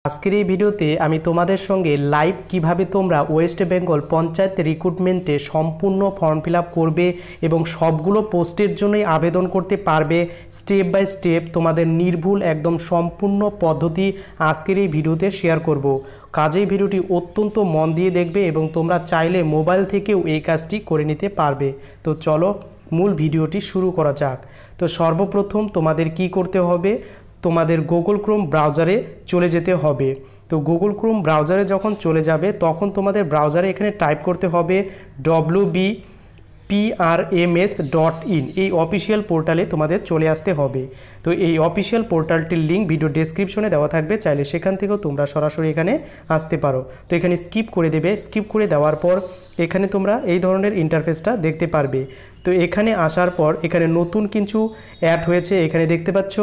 আজকের এই ভিডিওতে আমি তোমাদের সঙ্গে লাইভ কিভাবে তোমরা ওয়েস্ট বেঙ্গল পঞ্চায়েত রিক্রুটমেন্টে সম্পূর্ণ ফর্ম ফিল আপ করবে এবং সবগুলো পোস্টের জন্যই আবেদন করতে পারবে স্টেপ বাই স্টেপ তোমাদের নির্ভুল একদম সম্পূর্ণ পদ্ধতি আজকের এই ভিডিওতে শেয়ার করব। কাজেই ভিডিওটি অত্যন্ত মন দিয়ে দেখবে এবং তোমরা চাইলে মোবাইল থেকেও এই কাজটি করে নিতে পারবে। তো চলো মূল ভিডিওটি শুরু করা যাক। তো সর্বপ্রথম তোমাদের কি করতে হবে, তোমাদের গুগল ক্রোম ব্রাউজারে চলে যেতে হবে। তো গুগল ক্রোম ব্রাউজারে যখন চলে যাবে তখন তোমাদের ব্রাউজারে এখানে টাইপ করতে হবে wbprms.in, এই অফিসিয়াল পোর্টালে তোমাদের চলে আসতে হবে। তো এই অফিসিয়াল পোর্টালটির লিঙ্ক ভিডিও ডেসক্রিপশনে দেওয়া থাকবে, চাইলে সেখান থেকেও তোমরা সরাসরি এখানে আসতে পারো। তো এখানে স্কিপ করে দেবে, স্কিপ করে দেওয়ার পর এখানে তোমরা এই ধরনের ইন্টারফেসটা দেখতে পারবে। তো এখানে আসার পর এখানে নতুন কিছু অ্যাড হয়েছে, এখানে দেখতে পাচ্ছ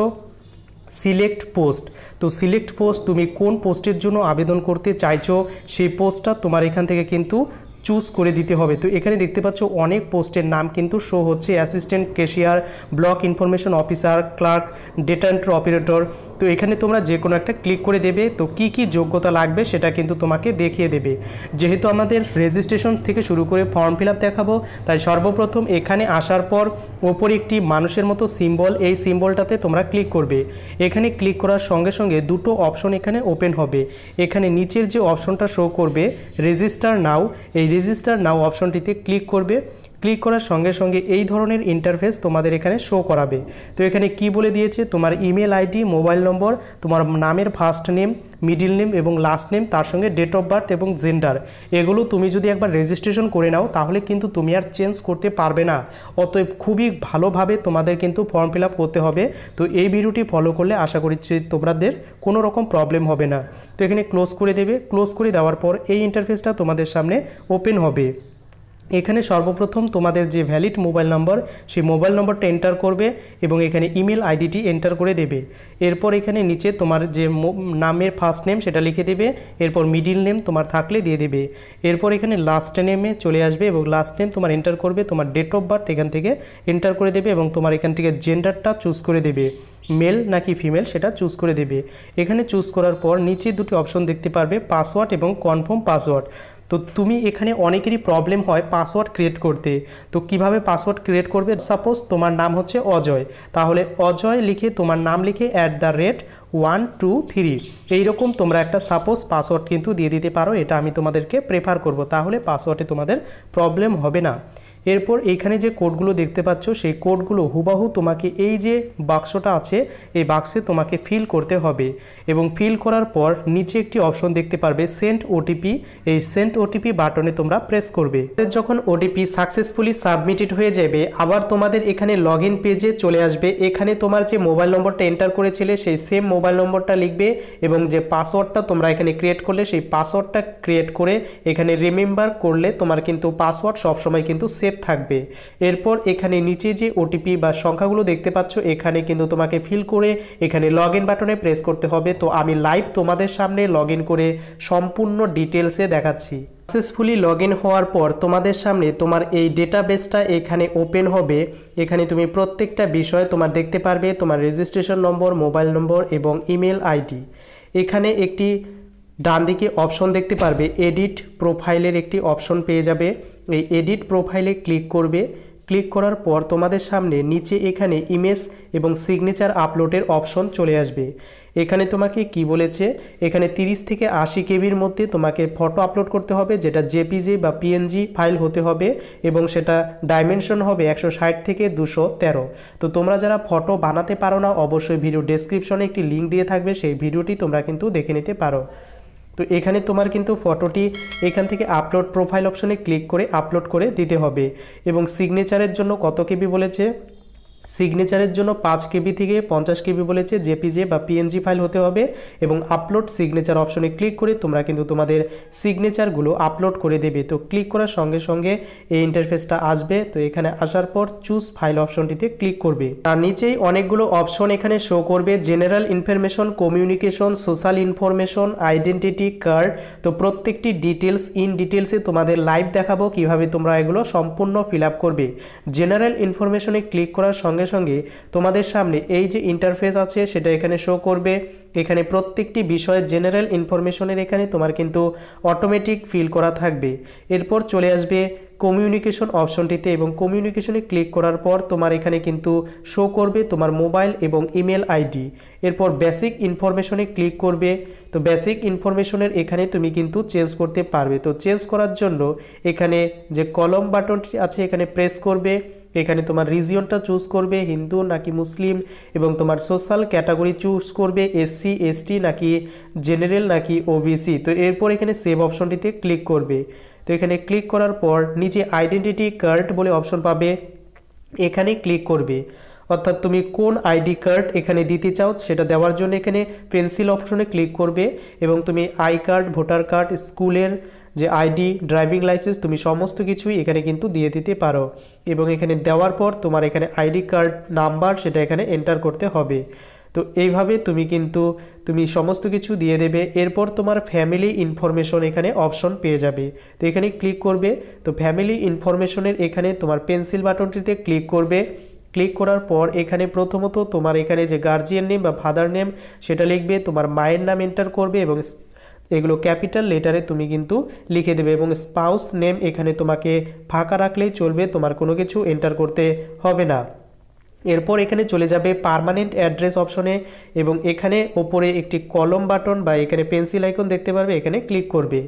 সিলেক্ট পোস্ট। তো সিলেক্ট পোস্ট, তুমি কোন পোস্টের জন্য আবেদন করতে চাইছো সেই পোস্টটা তোমার এখান থেকে কিন্তু চুজ করে দিতে হবে। তো এখানে দেখতে পাচ্ছ অনেক পোস্টের নাম কিন্তু শো হচ্ছে, assistant cashier, block information officer, clerk, data entry operator. তো এখানে তোমরা যে কোনো একটা ক্লিক করে দেবে। তো কি কি যোগ্যতা লাগবে সেটা কিন্তু তোমাকে দেখিয়ে দেবে। যেহেতু আমাদের রেজিস্ট্রেশন থেকে শুরু করে ফর্ম ফিল আপ দেখাবো, তাই সর্বপ্রথম এখানে আসার পর ওপরে একটি মানুষের মতো সিম্বল, এই সিম্বলটাতে তোমরা ক্লিক করবে। এখানে ক্লিক করার সঙ্গে সঙ্গে দুটো অপশন এখানে ওপেন হবে। এখানে নিচের যে অপশনটা শো করবে রেজিস্টার নাও, এই রেজিস্টার নাও অপশনটিতে ক্লিক করবে। ক্লিক করার সঙ্গে সঙ্গে এই ধরনের ইন্টারফেস তোমাদের এখানে শো করাবে। তো এখানে কি বলে দিয়েছে, তোমার ইমেল আইডি, মোবাইল নম্বর, তোমার নামের ফার্স্ট নেম, মিডিল নেম এবং লাস্ট নেম, তার সঙ্গে ডেট অফ বার্থ এবং জেন্ডার। এগুলো তুমি যদি একবার রেজিস্ট্রেশন করে নাও তাহলে কিন্তু তুমি আর চেঞ্জ করতে পারবে না। অতএব খুবই ভালোভাবে তোমাদের কিন্তু ফর্ম ফিল আপ করতে হবে। তো এই ভিডিওটি ফলো করলে আশা করি তোমাদের কোনো রকম প্রবলেম হবে না। তো এখানে ক্লোজ করে দেবে। ক্লোজ করে দেওয়ার পর এই ইন্টারফেসটা তোমাদের সামনে ওপেন হবে। এখানে সর্বপ্রথম তোমাদের যে ভ্যালিড মোবাইল নম্বর, সেই মোবাইল নম্বরটা এন্টার করবে এবং এখানে ইমেল আইডিটি এন্টার করে দেবে। এরপর এখানে নিচে তোমার যে নামের ফার্স্ট নেম সেটা লিখে দেবে, এরপর মিডিল নেম তোমার থাকলে দিয়ে দেবে। এরপর এখানে লাস্ট নেমে চলে আসবে এবং লাস্ট নেম তোমার এন্টার করবে, তোমার ডেট অফ বার্থ এখান থেকে এন্টার করে দেবে এবং তোমার এখান থেকে জেন্ডারটা চুজ করে দেবে, মেল নাকি ফিমেল সেটা চুজ করে দেবে। এখানে চুজ করার পর নিচে দুটি অপশন দেখতে পারবে, পাসওয়ার্ড এবং কনফার্ম পাসওয়ার্ড। তো তুমি এখানে অনেকেরই প্রবলেম হয় পাসওয়ার্ড ক্রিয়েট করতে। তো কিভাবে পাসওয়ার্ড ক্রিয়েট করবে, সাপোজ তোমার নাম হচ্ছে অজয়, তাহলে অজয় লিখে তোমার নাম লিখে @123 এইরকম তোমরা একটা সাপোজ পাসওয়ার্ড কিন্তু দিয়ে দিতে পারো। এটা আমি তোমাদেরকে প্রেফার করব, তাহলে পাসওয়ার্ডে তোমাদের প্রবলেম হবে না। এরপর এইখানে যে কোডগুলো দেখতে পাচ্ছ সেই কোডগুলো হুবাহু তোমাকে এই যে বাক্সটা আছে এই বাক্সে তোমাকে ফিল করতে হবে এবং ফিল করার পর নিচে একটি অপশন দেখতে পারবে সেন্ড ওটিপি, এই সেন্ড ওটিপি বাটনে তোমরা প্রেস করবে। যখন ওটিপি সাকসেসফুলি সাবমিটেড হয়ে যাবে আবার তোমাদের এখানে লগ ইন পেজে চলে আসবে। এখানে তোমার যে মোবাইল নম্বরটা এন্টার করেছিলে সেই সেম মোবাইল নম্বরটা লিখবে এবং যে পাসওয়ার্ডটা তোমরা এখানে ক্রিয়েট করলে সেই পাসওয়ার্ডটা ক্রিয়েট করে এখানে রিমেম্বার করলে তোমার কিন্তু পাসওয়ার্ড সবসময় কিন্তু সেভ থাকবে। এরপর এখানে নিচে যে ওটিপি বা সংখ্যাগুলো দেখতে পাচ্ছ এখানে কিন্তু তোমাকে ফিল করে এখানে লগ ইন বাটনে প্রেস করতে হবে। তো আমি লাইভ তোমাদের সামনে লগ ইন করে সম্পূর্ণ ডিটেলসে দেখাচ্ছি। সাকসেসফুলি লগ ইন হওয়ার পর তোমাদের সামনে তোমার এই ডেটাবেসটা এখানে ওপেন হবে। এখানে তুমি প্রত্যেকটা বিষয় তোমার দেখতে পারবে, তোমার রেজিস্ট্রেশন নম্বর, মোবাইল নম্বর এবং ইমেল আইডি। এখানে একটি ডান দিকে অপশন দেখতে পারবে, এডিট প্রোফাইলের একটি অপশন পেয়ে যাবে। এই এডিট প্রোফাইলে ক্লিক করবে। ক্লিক করার পর তোমাদের সামনে নিচে এখানে ইমেজ এবং সিগনেচার আপলোডের অপশন চলে আসবে। এখানে তোমাকে কি বলেছে, এখানে 30 থেকে 80 কেবির মধ্যে তোমাকে ফটো আপলোড করতে হবে, যেটা জেপিজি বা পিএনজি ফাইল হতে হবে এবং সেটা ডাইমেনশন হবে 160 থেকে 213। তো তোমরা যারা ফটো বানাতে পারো না অবশ্যই ভিডিও ডেসক্রিপশনে একটি লিঙ্ক দিয়ে থাকবে, সেই ভিডিওটি তোমরা কিন্তু দেখে নিতে পারো। তো এখানে তোমার কিন্তু ফটোটি এখান থেকে আপলোড প্রোফাইল অপশনে ক্লিক করে আপলোড করে দিতে হবে এবং সিগনেচারের জন্য কত কেবি বলেছে, সিগনেচারের জন্য 5 কেবি থেকে 50 কেবি বলেছে, জেপিজি বা পিএনজি ফাইল হতে হবে এবং আপলোড সিগনেচার অপশনে ক্লিক করে তোমরা কিন্তু তোমাদের সিগনেচারগুলো আপলোড করে দেবে। তো ক্লিক করার সঙ্গে সঙ্গে এই ইন্টারফেসটা আসবে। তো এখানে আসার পর চুজ ফাইল অপশনটিতে ক্লিক করবে। তার নিচেই অনেকগুলো অপশন এখানে শো করবে, general information, communication, social information, identity card. তো প্রত্যেকটি ডিটেলস ইন ডিটেলসে তোমাদের লাইভ দেখাবো কিভাবে তোমরা এগুলো সম্পূর্ণ ফিল আপ করবে। জেনারেল ইনফরমেশনে ক্লিক করার সঙ্গে সঙ্গে সঙ্গে তোমাদের সামনে এই যে ইন্টারফেস আছে সেটা এখানে শো করবে। এখানে প্রত্যেকটি বিষয়ের জেনারেল ইনফরমেশনের এখানে তোমার কিন্তু অটোমেটিক ফিল করা থাকবে। এরপর চলে আসবে কমিউনিকেশন অপশনটিতে এবং কমিউনিকেশনে ক্লিক করার পর তোমার এখানে কিন্তু শো করবে তোমার মোবাইল এবং ইমেল আইডি। এরপর বেসিক ইনফরমেশনে ক্লিক করবে। তো বেসিক ইনফরমেশনের এখানে তুমি কিন্তু চেঞ্জ করতে পারবে। তো চেঞ্জ করার জন্য এখানে যে কলম বাটনটি আছে এখানে প্রেস করবে। এখানে তোমার রিজিয়নটা চুজ করবে, হিন্দু নাকি মুসলিম, এবং তোমার সোশ্যাল ক্যাটাগরি চুজ করবে, এসসি এসটি নাকি জেনারেল নাকি ওবিসি। তো এরপর এখানে সেভ অপশনটিতে ক্লিক করবে। তো এখানে ক্লিক করার পর নিচে আইডেন্টিটি কার্ড বলে অপশন পাবে, এখানে ক্লিক করবে। অর্থাৎ তুমি কোন আইডি কার্ড এখানে দিতে চাও সেটা দেওয়ার জন্য এখানে পেন্সিল অপশনে ক্লিক করবে এবং তুমি আই কার্ড, ভোটার কার্ড, স্কুলের যে আইডি, ড্রাইভিং লাইসেন্স, তুমি সমস্ত কিছুই এখানে কিন্তু দিয়ে দিতে পারো। এবং এখানে দেওয়ার পর তোমার এখানে আইডি কার্ড নাম্বার সেটা এখানে এন্টার করতে হবে। তো এইভাবে তুমি সমস্ত কিছু দিয়ে দেবে। এরপর তোমার ফ্যামিলি ইনফরমেশন এখানে অপশন পেয়ে যাবে। তো এখানে ক্লিক করবে। তো ফ্যামিলি ইনফরমেশনের এখানে তোমার পেন্সিল বাটনটিতে ক্লিক করবে। ক্লিক করার পর এখানে প্রথমত তোমার এখানে যে গার্জিয়ান নেম বা ফাদার নেম সেটা লিখবে, তোমার মায়ের নাম এন্টার করবে এবং এগুলো ক্যাপিটাল লেটারে তুমি কিন্তু লিখে দেবে এবং স্পাউস নেম এখানে তোমাকে ফাঁকা রাখলেই চলবে, তোমার কোনো কিছু এন্টার করতে হবে না। এরপর এখানে চলে যাবে পার্মানেন্ট অ্যাড্রেস অপশনে এবং এখানে ওপরে একটি কলম বাটন বা এখানে পেন্সিল আইকন দেখতে পারবে, এখানে ক্লিক করবে।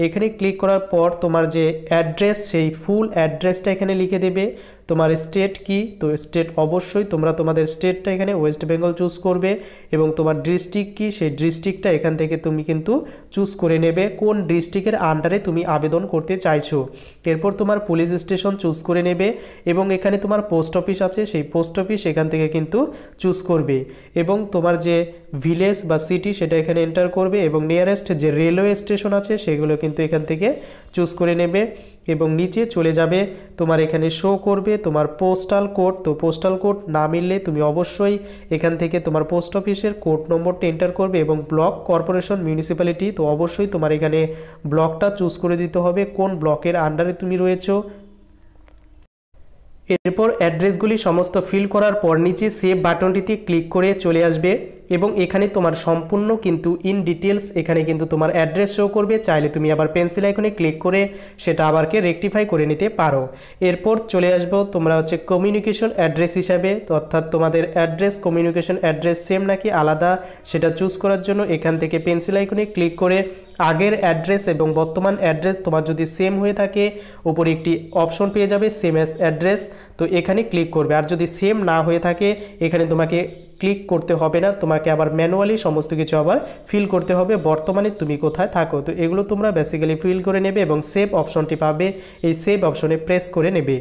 এখানে ক্লিক করার পর তোমার যে অ্যাড্রেস সেই ফুল অ্যাড্রেসটা এখানে লিখে দেবে। তোমার স্টেট কি, তো স্টেট অবশ্যই তোমরা তোমাদের স্টেটটা এখানে ওয়েস্ট বেঙ্গল চুজ করবে এবং তোমার ডিস্ট্রিক্ট কি সেই ডিস্ট্রিক্টটা এখান থেকে তুমি কিন্তু চুজ করে নেবে কোন ডিস্ট্রিক্টের আন্ডারে তুমি আবেদন করতে চাইছো। এরপর তোমার পুলিশ স্টেশন চুজ করে নেবে এবং এখানে তোমার পোস্ট অফিস আছে সেই পোস্ট অফিস এখান থেকে কিন্তু চুজ করবে এবং তোমার যে ভিলেজ বা সিটি সেটা এখানে এন্টার করবে এবং নিয়ারেস্ট যে রেলওয়ে স্টেশন আছে সেগুলো কিন্তু এখান থেকে চুজ করে নেবে এবং নিচে চলে যাবে। তোমার এখানে শো করবে তোমার পোস্টাল কোড। তো পোস্টাল কোড না মিললে তুমি অবশ্যই এখান থেকে তোমার পোস্ট অফিসের কোড নম্বরটা এন্টার করবে এবং ব্লক, কর্পোরেশন, মিউনিসিপ্যালিটি, তো অবশ্যই তোমার এখানে ব্লকটা চুজ করে দিতে হবে কোন ব্লকের আন্ডারে তুমি রয়েছো। এরপর অ্যাড্রেসগুলি সমস্ত ফিল করার পর নিচে সেভ বাটনটিতে ক্লিক করে চলে আসবে এবং এখানে তোমার সম্পূর্ণ কিন্তু ইন ডিটেলস এখানে কিন্তু তোমার অ্যাড্রেস শো করবে। চাইলে তুমি আবার পেন্সিল আইকনে ক্লিক করে সেটা আবারকে রেকটিফাই করে নিতে পারো। এরপর চলে আসবো তোমরা হচ্ছে কমিউনিকেশন অ্যাড্রেস হিসাবে, তো অর্থাৎ তোমাদের অ্যাড্রেস কমিউনিকেশন অ্যাড্রেস সেম নাকি আলাদা সেটা চুজ করার জন্য এখান থেকে পেন্সিল আইকনে ক্লিক করে আগের অ্যাড্রেস এবং বর্তমান অ্যাড্রেস তোমার যদি সেম হয়ে থাকে উপরে একটি অপশন পেয়ে যাবে সেম অ্যাজ অ্যাড্রেস, তো এখানে ক্লিক করবে। আর যদি সেম না হয়ে থাকে এখানে তোমাকে ক্লিক করতে হবে না, তোমাকে আবার ম্যানুয়ালি সমস্ত কিছু আবার ফিল করতে হবে বর্তমানে তুমি কোথায় থাকো। তো এগুলো তোমরা বেসিক্যালি ফিল করে নেবে এবং সেভ অপশনটি পাবে, এই সেভ অপশনে প্রেস করে নেবে।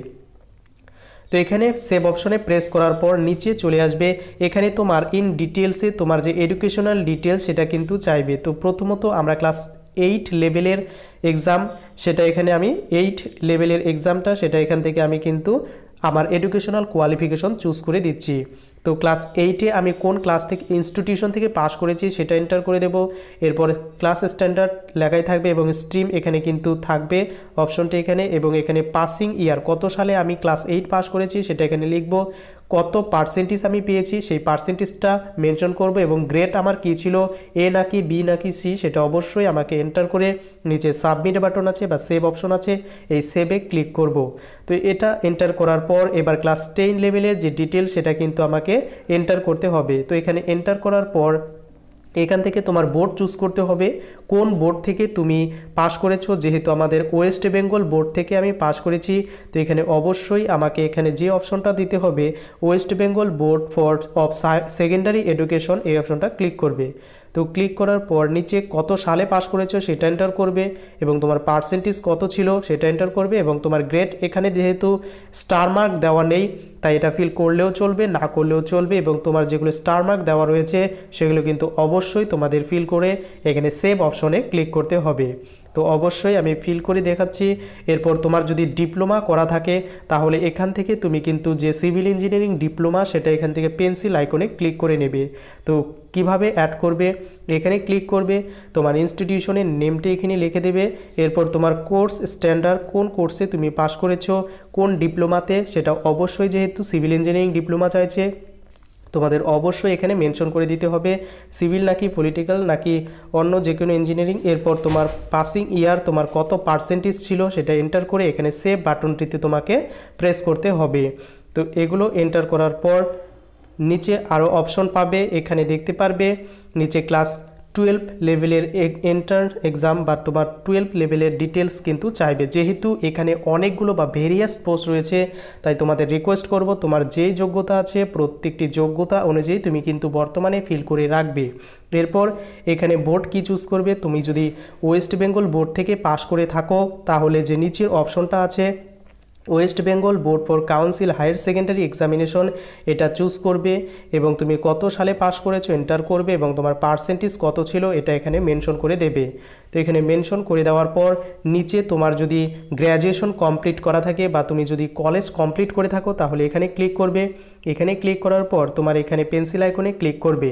তো এখানে সেভ অপশনে প্রেস করার পর নিচে চলে আসবে। এখানে তোমার ইন ডিটেলসে তোমার যে এডুকেশনাল ডিটেলস সেটা কিন্তু চাইবে। তো প্রথমত আমরা ক্লাস 8 লেভেলের এক্সাম সেটা এখানে আমি 8 লেভেলের এক্সামটা সেটা এখান থেকে আমি কিন্তু আমার এডুকেশনাল কোয়ালিফিকেশন চুজ করে দিচ্ছি। তো ক্লাস 8-এ আমি কোন ক্লাস থেকে ইনস্টিটিউশন থেকে পাস করেছি সেটা এন্টার করে দেব। এরপর ক্লাস স্ট্যান্ডার্ড লেখাই থাকবে এবং স্ট্রিম এখানে কিন্তু থাকবে অপশনটি এখানে, এবং এখানে পাসিং ইয়ার কত সালে আমি ক্লাস 8 পাস করেছি সেটা এখানে লিখব, কত পার্সেন্টেজ আমি পেয়েছি সেই পার্সেন্টেজটা মেনশন করব এবং গ্রেড আমার কি ছিল, এ নাকি বি নাকি সি সেটা অবশ্যই আমাকে এন্টার করে নিচে সাবমিট বাটন আছে বা সেভ অপশন আছে এই সেভে ক্লিক করব। তো এটা এন্টার করার পর এবার ক্লাস 10 লেভেলের যে ডিটেল সেটা কিন্তু আমাকে এন্টার করতে হবে। তো এখানে এন্টার করার পর এখান থেকে তোমার বোর্ড চুজ করতে হবে কোন বোর্ড থেকে তুমি পাস করেছো। যেহেতু আমাদের ওয়েস্ট বেঙ্গল বোর্ড থেকে আমি পাস করেছি তো এখানে অবশ্যই আমাকে এখানে যে অপশনটা দিতে হবে West Bengal board for of secondary education এই অপশনটা ক্লিক করবে। তো ক্লিক করার পর নিচে কত সালে পাস করেছো সেটা এন্টার করবে এবং তোমার পার্সেন্টেজ কত ছিল সেটা এন্টার করবে এবং তোমার গ্রেড এখানে যেহেতু স্টার মার্ক দেওয়া নেই তাই এটা ফিল করলেও চলবে না করলেও চলবে এবং তোমার যেগুলো স্টার মার্ক দেওয়া রয়েছে সেগুলো কিন্তু অবশ্যই তোমাদের ফিল করে এখানে সেভ অপশনে ক্লিক করতে হবে। তো অবশ্যই আমি ফিল করে দেখাচ্ছি। এরপর তোমার যদি ডিপ্লোমা করা থাকে তাহলে এখান থেকে তুমি কিন্তু যে সিভিল ইঞ্জিনিয়ারিং ডিপ্লোমা সেটা এখান থেকে পেন্সিল আইকনে ক্লিক করে নেবে। তো কিভাবে অ্যাড করবে, এখানে ক্লিক করবে, তোমার ইনস্টিটিউশনের নেমটি এখানে লিখে দেবে। এরপর তোমার কোর্স স্ট্যান্ডার্ড, কোন কোর্সে তুমি পাস করেছো, কোন ডিপ্লোমাতে, সেটা অবশ্যই যেহেতু সিভিল ইঞ্জিনিয়ারিং ডিপ্লোমা চাইছে তোমাদের অবশ্যই এখানে মেনশন করে দিতে হবে সিভিল নাকি পলিটিক্যাল নাকি অন্য যে কোনো ইঞ্জিনিয়ারিং। এরপর তোমার পাসিং ইয়ার তোমার কত পার্সেন্টেজ ছিল সেটা এন্টার করে এখানে সেভ বাটনটিতে তোমাকে প্রেস করতে হবে। তো এগুলো এন্টার করার পর নিচে আরও অপশন পাবে, এখানে দেখতে পারবে নিচে ক্লাস 12 লেভেলের এন্ট্রান্স এক্সাম বা তোমার 12 লেভেলের ডিটেলস কিন্তু চাইবে। যেহেতু এখানে অনেকগুলো বা ভেরিয়াস পোস্ট রয়েছে তাই তোমাদের রিকোয়েস্ট করব তোমার যেই যোগ্যতা আছে প্রত্যেকটি যোগ্যতা অনুযায়ী তুমি কিন্তু বর্তমানে ফিল করে রাখবে। এরপর এখানে বোর্ড কি চুজ করবে, তুমি যদি ওয়েস্ট বেঙ্গল বোর্ড থেকে পাশ করে থাকো তাহলে যে নিচের অপশনটা আছে West Bengal board for council higher secondary examination এটা চুজ করবে এবং তুমি কত সালে পাস করেছো এন্টার করবে এবং তোমার পার্সেন্টেজ কত ছিল এটা এখানে মেনশন করে দেবে। তো এখানে মেনশন করে দেওয়ার পর নিচে তোমার যদি গ্র্যাজুয়েশন কমপ্লিট করা থাকে বা তুমি যদি কলেজ কমপ্লিট করে থাকো তাহলে এখানে ক্লিক করবে। এখানে ক্লিক করার পর তোমার এখানে পেন্সিল আইকনে ক্লিক করবে।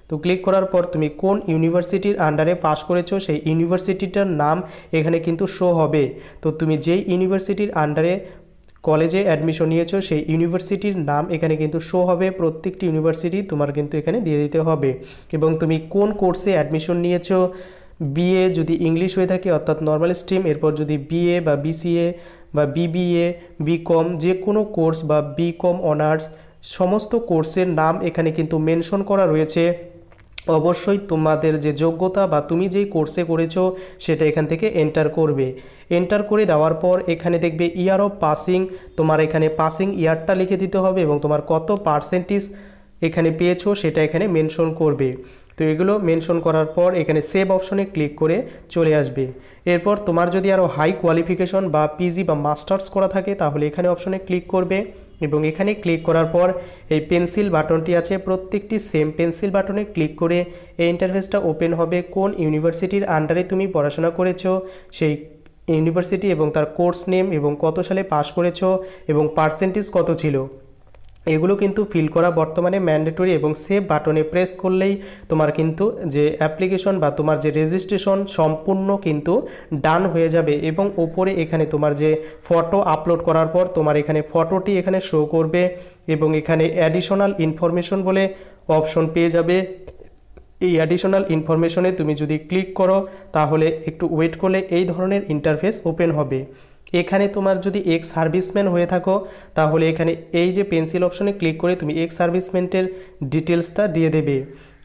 তো ক্লিক করার পর তুমি কোন ইউনিভার্সিটির আন্ডারে পাস করেছো সেই ইউনিভার্সিটিটার নাম এখানে কিন্তু শো হবে। তো তুমি যেই ইউনিভার্সিটির আন্ডারে কলেজে অ্যাডমিশন নিয়েছো সেই ইউনিভার্সিটির নাম এখানে কিন্তু শো হবে। প্রত্যেকটি ইউনিভার্সিটি তোমার কিন্তু এখানে দিয়ে দিতে হবে এবং তুমি কোন কোর্সে অ্যাডমিশন নিয়েছো, বিএ যদি ইংলিশ হয়ে থাকে অর্থাৎ নর্মাল স্ট্রিম, এরপর যদি বিএ বা বিসিএ বা বিবিএ বিকম যে কোনো কোর্স বা বিকম অনার্স সমস্ত কোর্সের নাম এখানে কিন্তু মেনশন করা রয়েছে। অবশ্যই তোমাদের যে যোগ্যতা বা তুমি যেই কোর্সে করেছো সেটা এখান থেকে এন্টার করবে। এন্টার করে দেওয়ার পর এখানে দেখবে ইয়ার অফ পাসিং, তোমার এখানে পাসিং ইয়ারটা লিখে দিতে হবে এবং তোমার কত পার্সেন্টেজ এখানে পেয়েছো সেটা এখানে মেনশন করবে। তো এগুলো মেনশন করার পর এখানে সেভ অপশনে ক্লিক করে চলে আসবে। এরপর তোমার যদি আরও হাই কোয়ালিফিকেশন বা পিজি বা মাস্টার্স করা থাকে তাহলে এখানে অপশনে ক্লিক করবে এবং এখানে ক্লিক করার পর এই পেন্সিল বাটনটি আছে প্রত্যেকটি সেম পেন্সিল বাটনে ক্লিক করে এই ইন্টারফেসটা ওপেন হবে। কোন ইউনিভার্সিটির আন্ডারে তুমি পড়াশোনা করেছো সেই ইউনিভার্সিটি এবং তার কোর্স নেম এবং কত সালে পাস করেছো এবং পার্সেন্টেজ কত ছিল এগুলো কিন্তু ফিল করা বর্তমানে ম্যান্ডেটরি এবং সেভ বাটনে প্রেস করলেই তোমার কিন্তু যে অ্যাপ্লিকেশন বা তোমার যে রেজিস্ট্রেশন সম্পূর্ণ কিন্তু ডান হয়ে যাবে এবং ওপরে এখানে তোমার যে ফটো আপলোড করার পর তোমার এখানে ফটোটি এখানে শো করবে এবং এখানে অ্যাডিশনাল ইনফরমেশন বলে অপশন পেয়ে যাবে। এই অ্যাডিশনাল ইনফরমেশনে তুমি যদি ক্লিক করো তাহলে একটু ওয়েট করলে এই ধরনের ইন্টারফেস ওপেন হবে। এখানে তোমার যদি এক্স সার্ভিসম্যান হয়ে থাকো তাহলে এখানে এই যে পেন্সিল অপশনে ক্লিক করে তুমি এক্স সার্ভিসম্যানের ডিটেলসটা দিয়ে দেবে।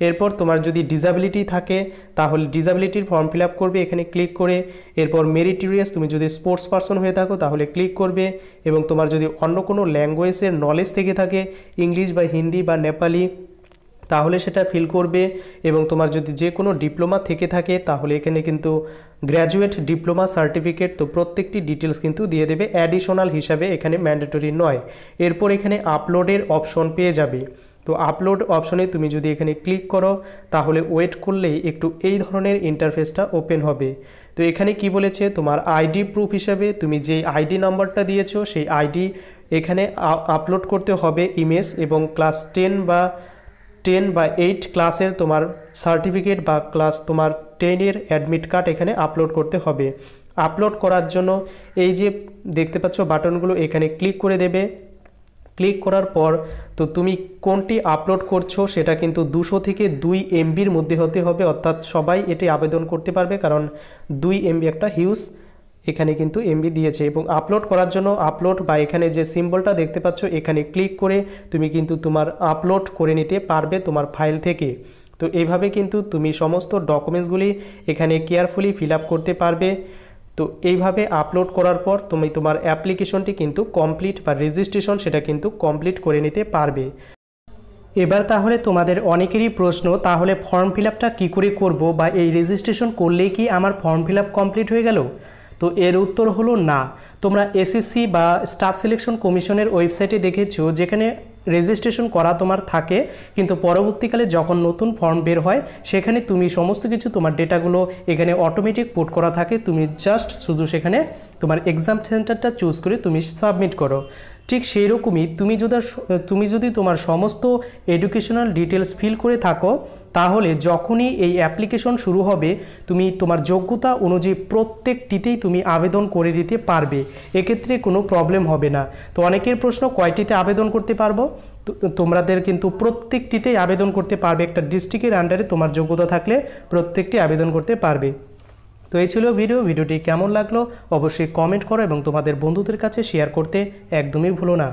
এরপর তোমার যদি ডিসেবিলিটি থাকে তাহলে ডিসেবিলিটির ফর্ম ফিল আপ করবে এখানে ক্লিক করে। এরপর মেরিটোরিয়াস, তুমি যদি স্পোর্টস পারসন হয়ে থাকো তাহলে ক্লিক করবে এবং তোমার যদি অন্য কোনো ল্যাঙ্গুয়েজের নলেজ থেকে থাকে ইংলিশ বা হিন্দি বা নেপালি তাহলে সেটা ফিল করবে এবং তোমার যদি যে কোনো ডিপ্লোমা থেকে থাকে তাহলে এখানে কিন্তু গ্র্যাজুয়েট ডিপ্লোমা সার্টিফিকেট তো প্রত্যেকটি ডিটেলস কিন্তু দিয়ে দেবে, অ্যাডিশনাল হিসাবে এখানে ম্যান্ডেটরি নয়। এরপর এখানে আপলোডের অপশন পেয়ে যাবে। তো আপলোড অপশনে তুমি যদি এখানে ক্লিক করো তাহলে ওয়েট করলেই একটু এই ধরনের ইন্টারফেসটা ওপেন হবে। তো এখানে কি বলেছে তোমার আইডি প্রুফ হিসাবে তুমি যেই আইডি নাম্বারটা দিয়েছো সেই আইডি এখানে আপলোড করতে হবে ইমেজ এবং ক্লাস 10 বা 8 ক্লাসের তোমার সার্টিফিকেট বা ক্লাস তোমার 10-এর অ্যাডমিট কার্ড এখানে আপলোড করতে হবে। আপলোড করার জন্য এই যে দেখতে পাচ্ছ বাটনগুলো এখানে ক্লিক করে দেবে। ক্লিক করার পর তো তুমি কোনটি আপলোড করছো সেটা কিন্তু 200 থেকে 2 MBর মধ্যে হতে হবে, অর্থাৎ সবাই এটি আবেদন করতে পারবে কারণ 2 MB একটা হিউজ এখানে কিন্তু এমবি দিয়েছে। এবং আপলোড করার জন্য আপলোড বা এখানে যে সিম্বলটা দেখতে পাচ্ছ এখানে ক্লিক করে তুমি কিন্তু তোমার আপলোড করে নিতে পারবে তোমার ফাইল থেকে। তো এইভাবে কিন্তু তুমি সমস্ত ডকুমেন্টসগুলি এখানে কেয়ারফুলি ফিল আপ করতে পারবে। তো এইভাবে আপলোড করার পর তুমি তোমার অ্যাপ্লিকেশনটি কিন্তু কমপ্লিট বা রেজিস্ট্রেশন সেটা কিন্তু কমপ্লিট করে নিতে পারবে। এবার তাহলে তোমাদের অনেকেরই প্রশ্ন, তাহলে ফর্ম ফিল আপটা কী করে করবো বা এই রেজিস্ট্রেশন করলেই কি আমার ফর্ম ফিল আপ কমপ্লিট হয়ে গেল? তো এর উত্তর হলো না। তোমরা এসএসসি বা স্টাফ সিলেকশন কমিশনের ওয়েবসাইটে দেখেছো যেখানে রেজিস্ট্রেশন করা তোমার থাকে, কিন্তু পরবর্তীকালে যখন নতুন ফর্ম বের হয় সেখানে তুমি সমস্ত কিছু তোমার ডেটাগুলো এখানে অটোমেটিক পুট করা থাকে, তুমি জাস্ট শুধু সেখানে তোমার এক্সাম সেন্টারটা চুজ করে তুমি সাবমিট করো। ঠিক সেই রকমই তুমি যদি তোমার সমস্ত এডুকেশনাল ডিটেলস ফিল করে থাকো, তাহলে যখনই এই অ্যাপ্লিকেশন শুরু হবে তুমি তোমার যোগ্যতা অনুযায়ী প্রত্যেকটিতেই তুমি আবেদন করে দিতে পারবে, এক্ষেত্রে কোনো প্রবলেম হবে না। তো অনেকের প্রশ্ন কয়টিতে আবেদন করতে পারবো, তোমাদের কিন্তু প্রত্যেকটিতেই আবেদন করতে পারবে। একটা ডিস্ট্রিক্টের আন্ডারে তোমার যোগ্যতা থাকলে প্রত্যেকটি আবেদন করতে পারবে। তো এই ছিল ভিডিওটি কেমন লাগলো অবশ্যই কমেন্ট করো এবং তোমাদের বন্ধুদের কাছে শেয়ার করতে একদমই ভুলো না।